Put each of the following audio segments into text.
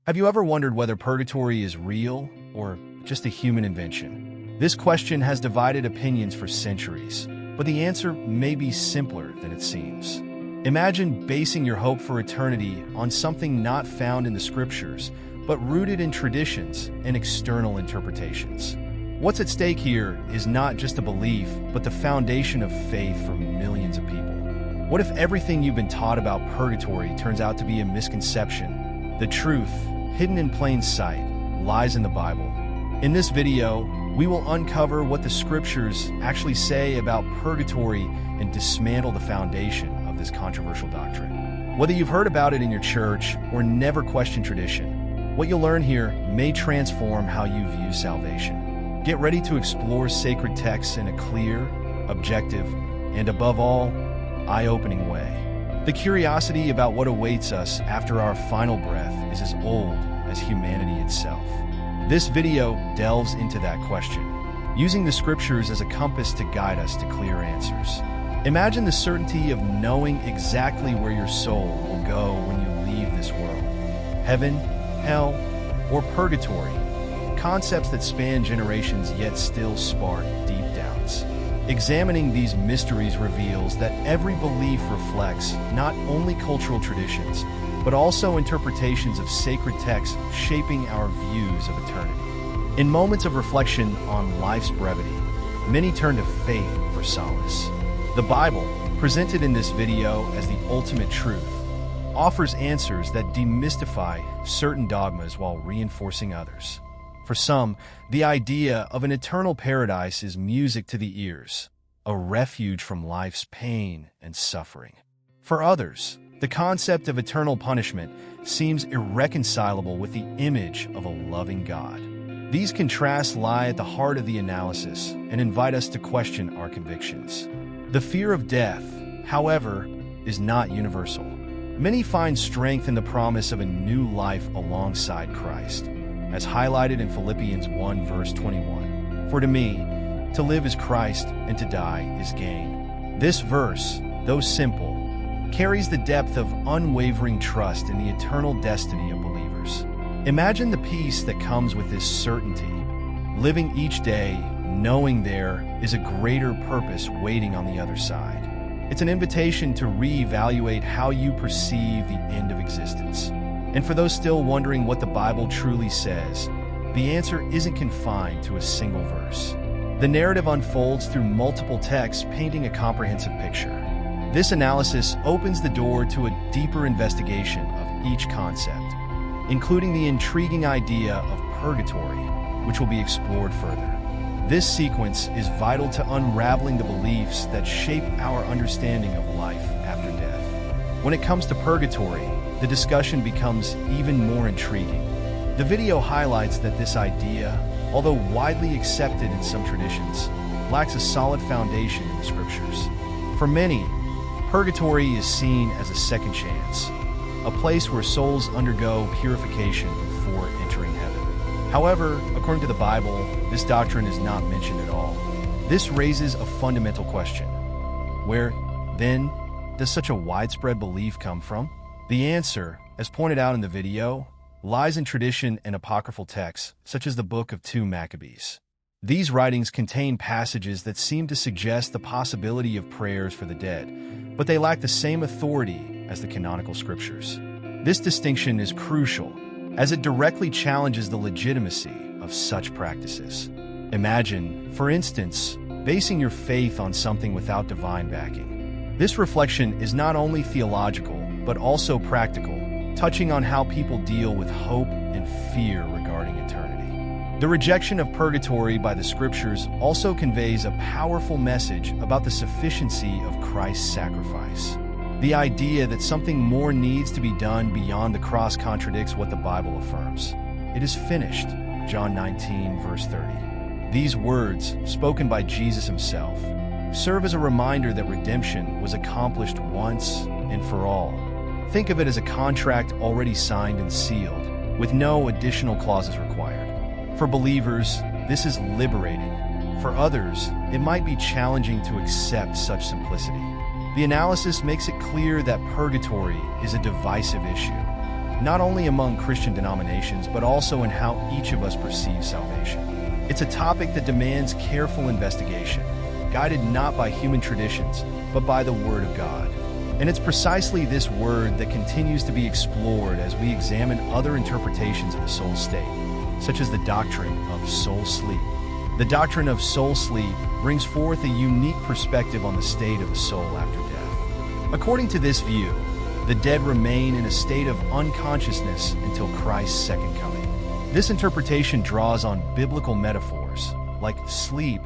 Have you ever wondered whether purgatory is real or just a human invention? This question has divided opinions for centuries, but the answer may be simpler than it seems. Imagine basing your hope for eternity on something not found in the scriptures, but rooted in traditions and external interpretations. What's at stake here is not just a belief, but the foundation of faith for millions of people. What if everything you've been taught about purgatory turns out to be a misconception? The truth, hidden in plain sight, lies in the Bible. In this video, we will uncover what the scriptures actually say about purgatory and dismantle the foundation of this controversial doctrine. Whether you've heard about it in your church or never questioned tradition, what you'll learn here may transform how you view salvation. Get ready to explore sacred texts in a clear, objective, and above all, eye-opening way. The curiosity about what awaits us after our final breath is as old as humanity itself. This video delves into that question, using the scriptures as a compass to guide us to clear answers. Imagine the certainty of knowing exactly where your soul will go when you leave this world. Heaven, hell, or purgatory, concepts that span generations yet still spark deep doubts. Examining these mysteries reveals that every belief reflects not only cultural traditions, but also interpretations of sacred texts shaping our views of eternity. In moments of reflection on life's brevity, many turn to faith for solace. The Bible, presented in this video as the ultimate truth, offers answers that demystify certain dogmas while reinforcing others. For some, the idea of an eternal paradise is music to the ears, a refuge from life's pain and suffering. For others, the concept of eternal punishment seems irreconcilable with the image of a loving God. These contrasts lie at the heart of the analysis and invite us to question our convictions. The fear of death, however, is not universal. Many find strength in the promise of a new life alongside Christ, as highlighted in Philippians 1 verse 21. For to me, to live is Christ and to die is gain. This verse, though simple, carries the depth of unwavering trust in the eternal destiny of believers. Imagine the peace that comes with this certainty, living each day knowing there is a greater purpose waiting on the other side. It's an invitation to reevaluate how you perceive the end of existence. And for those still wondering what the Bible truly says, the answer isn't confined to a single verse. The narrative unfolds through multiple texts, painting a comprehensive picture. This analysis opens the door to a deeper investigation of each concept, including the intriguing idea of purgatory, which will be explored further. This sequence is vital to unraveling the beliefs that shape our understanding of life after death. When it comes to purgatory, the discussion becomes even more intriguing. The video highlights that this idea, although widely accepted in some traditions, lacks a solid foundation in the scriptures. For many, purgatory is seen as a second chance, a place where souls undergo purification before entering heaven. However, according to the Bible, this doctrine is not mentioned at all. This raises a fundamental question. Where, then, does such a widespread belief come from? The answer, as pointed out in the video, lies in tradition and apocryphal texts, such as the Book of 2 Maccabees. These writings contain passages that seem to suggest the possibility of prayers for the dead, but they lack the same authority as the canonical scriptures. This distinction is crucial, as it directly challenges the legitimacy of such practices. Imagine, for instance, basing your faith on something without divine backing. This reflection is not only theological, but also practical, touching on how people deal with hope and fear regarding eternity. The rejection of purgatory by the scriptures also conveys a powerful message about the sufficiency of Christ's sacrifice. The idea that something more needs to be done beyond the cross contradicts what the Bible affirms. It is finished, John 19, verse 30. These words, spoken by Jesus himself, serve as a reminder that redemption was accomplished once and for all. Think of it as a contract already signed and sealed, with no additional clauses required. For believers, this is liberating. For others, it might be challenging to accept such simplicity. The analysis makes it clear that purgatory is a divisive issue, not only among Christian denominations, but also in how each of us perceives salvation. It's a topic that demands careful investigation, guided not by human traditions, but by the Word of God. And it's precisely this word that continues to be explored as we examine other interpretations of the soul state, such as the doctrine of soul sleep. The doctrine of soul sleep brings forth a unique perspective on the state of the soul after death. According to this view, the dead remain in a state of unconsciousness until Christ's second coming. This interpretation draws on biblical metaphors, like sleep,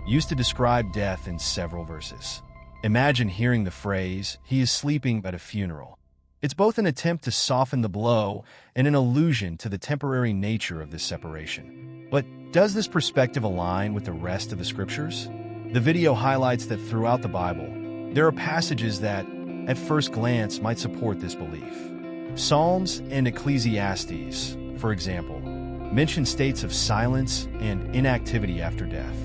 used to describe death in several verses. Imagine hearing the phrase, "He is sleeping at a funeral." It's both an attempt to soften the blow and an allusion to the temporary nature of this separation. But does this perspective align with the rest of the scriptures? The video highlights that throughout the Bible, there are passages that, at first glance, might support this belief. Psalms and Ecclesiastes, for example, mention states of silence and inactivity after death.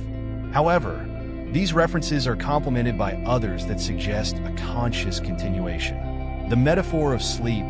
However, these references are complemented by others that suggest a conscious continuation. The metaphor of sleep,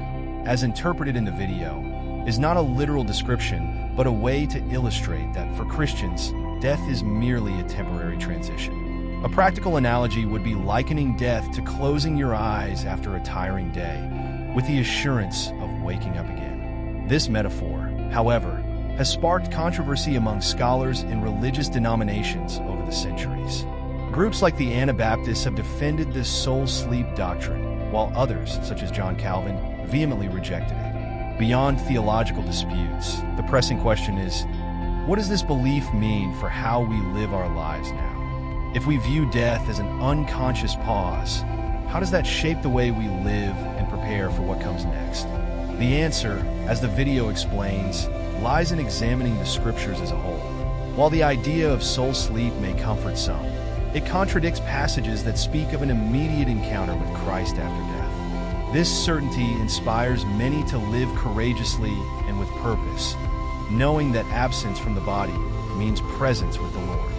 as interpreted in the video, is not a literal description, but a way to illustrate that for Christians, death is merely a temporary transition. A practical analogy would be likening death to closing your eyes after a tiring day, with the assurance of waking up again. This metaphor, however, has sparked controversy among scholars and religious denominations over the centuries. Groups like the Anabaptists have defended this soul sleep doctrine, while others, such as John Calvin, vehemently rejected it. Beyond theological disputes, the pressing question is, what does this belief mean for how we live our lives now? If we view death as an unconscious pause, how does that shape the way we live and prepare for what comes next? The answer, as the video explains, lies in examining the scriptures as a whole. While the idea of soul sleep may comfort some, it contradicts passages that speak of an immediate encounter with Christ after death. This certainty inspires many to live courageously and with purpose, knowing that absence from the body means presence with the Lord.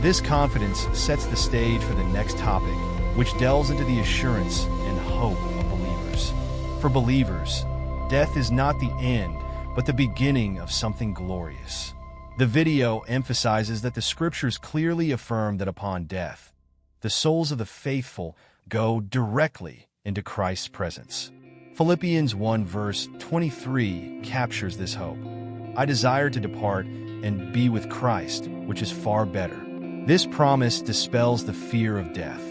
This confidence sets the stage for the next topic, which delves into the assurance and hope of believers. For believers, death is not the end, but the beginning of something glorious. The video emphasizes that the scriptures clearly affirm that upon death, the souls of the faithful go directly into Christ's presence. Philippians 1 verse 23 captures this hope. I desire to depart and be with Christ, which is far better. This promise dispels the fear of death,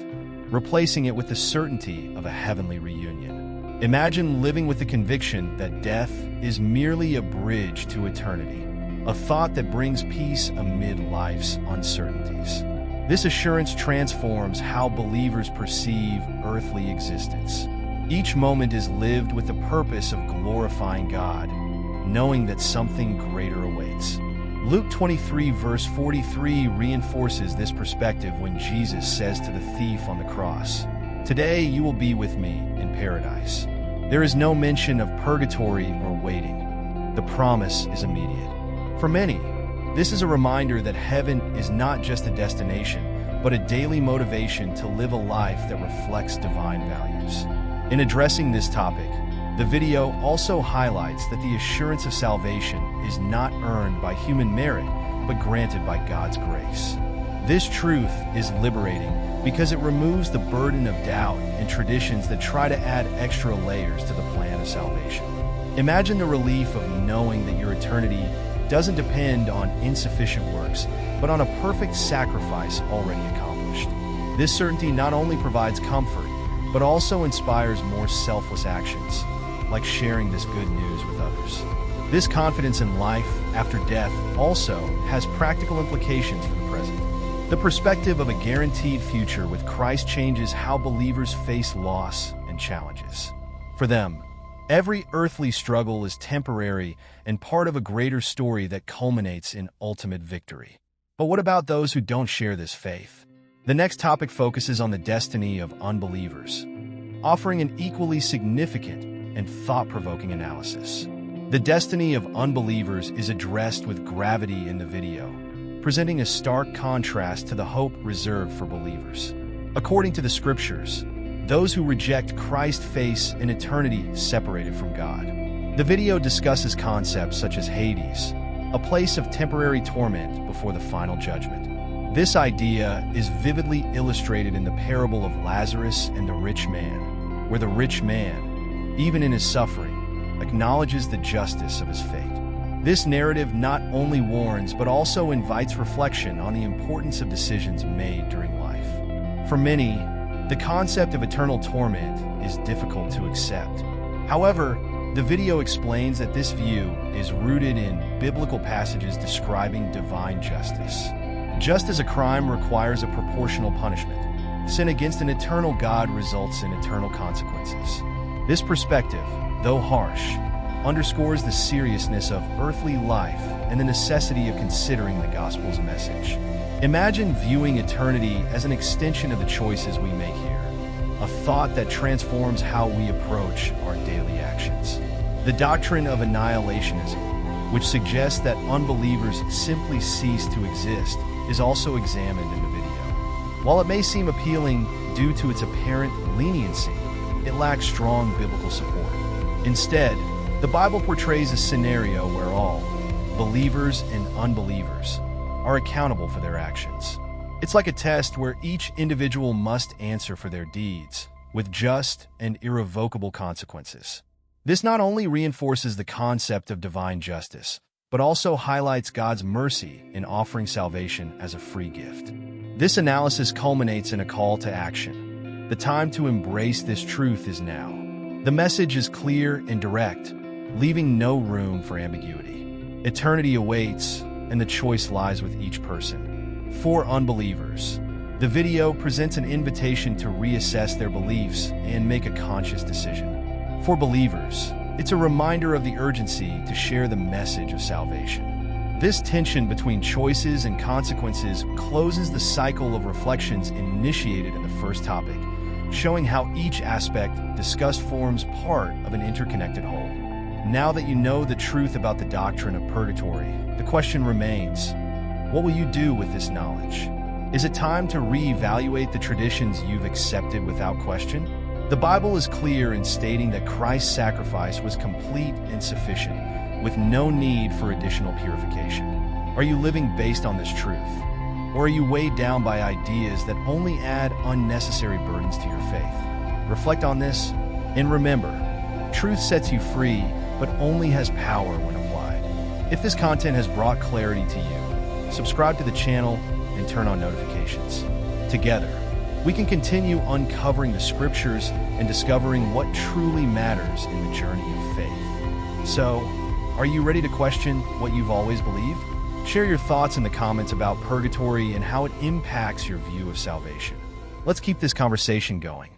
replacing it with the certainty of a heavenly reunion. Imagine living with the conviction that death is merely a bridge to eternity, a thought that brings peace amid life's uncertainties. This assurance transforms how believers perceive earthly existence. Each moment is lived with the purpose of glorifying God, knowing that something greater awaits. Luke 23 verse 43 reinforces this perspective when Jesus says to the thief on the cross, "Today you will be with me in paradise." There is no mention of purgatory or waiting. The promise is immediate. For many, this is a reminder that heaven is not just a destination, but a daily motivation to live a life that reflects divine values. In addressing this topic, the video also highlights that the assurance of salvation is not earned by human merit, but granted by God's grace. This truth is liberating because it removes the burden of doubt and traditions that try to add extra layers to the plan of salvation. Imagine the relief of knowing that your eternity doesn't depend on insufficient works, but on a perfect sacrifice already accomplished. This certainty not only provides comfort, but also inspires more selfless actions, like sharing this good news with others. This confidence in life after death also has practical implications for the present. The perspective of a guaranteed future with Christ changes how believers face loss and challenges. For them, every earthly struggle is temporary and part of a greater story that culminates in ultimate victory. But what about those who don't share this faith? The next topic focuses on the destiny of unbelievers, offering an equally significant and thought-provoking analysis. The destiny of unbelievers is addressed with gravity in the video, presenting a stark contrast to the hope reserved for believers. According to the scriptures, those who reject Christ face an eternity separated from God. The video discusses concepts such as Hades, a place of temporary torment before the final judgment. This idea is vividly illustrated in the parable of Lazarus and the rich man, where the rich man, even in his suffering, acknowledges the justice of his fate. This narrative not only warns but also invites reflection on the importance of decisions made during life. For many, the concept of eternal torment is difficult to accept. However, the video explains that this view is rooted in biblical passages describing divine justice. Just as a crime requires a proportional punishment, sin against an eternal God results in eternal consequences. This perspective, though harsh, underscores the seriousness of earthly life and the necessity of considering the gospel's message. Imagine viewing eternity as an extension of the choices we make here, a thought that transforms how we approach our daily actions. The doctrine of annihilationism, which suggests that unbelievers simply cease to exist, is also examined in the video. While it may seem appealing due to its apparent leniency, it lacks strong biblical support. Instead, the Bible portrays a scenario where all, believers and unbelievers, are accountable for their actions. It's like a test where each individual must answer for their deeds, with just and irrevocable consequences. This not only reinforces the concept of divine justice, but also highlights God's mercy in offering salvation as a free gift. This analysis culminates in a call to action. The time to embrace this truth is now. The message is clear and direct, leaving no room for ambiguity. Eternity awaits, and the choice lies with each person. For unbelievers, the video presents an invitation to reassess their beliefs and make a conscious decision. For believers, it's a reminder of the urgency to share the message of salvation. This tension between choices and consequences closes the cycle of reflections initiated in the first topic, showing how each aspect discussed forms part of an interconnected whole. Now that you know the truth about the doctrine of purgatory, the question remains, what will you do with this knowledge? Is it time to reevaluate the traditions you've accepted without question? The Bible is clear in stating that Christ's sacrifice was complete and sufficient, with no need for additional purification. Are you living based on this truth? Or are you weighed down by ideas that only add unnecessary burdens to your faith? Reflect on this, and remember, truth sets you free, but only has power when applied. If this content has brought clarity to you, subscribe to the channel and turn on notifications. Together, we can continue uncovering the scriptures and discovering what truly matters in the journey of faith. So, are you ready to question what you've always believed? Share your thoughts in the comments about purgatory and how it impacts your view of salvation. Let's keep this conversation going.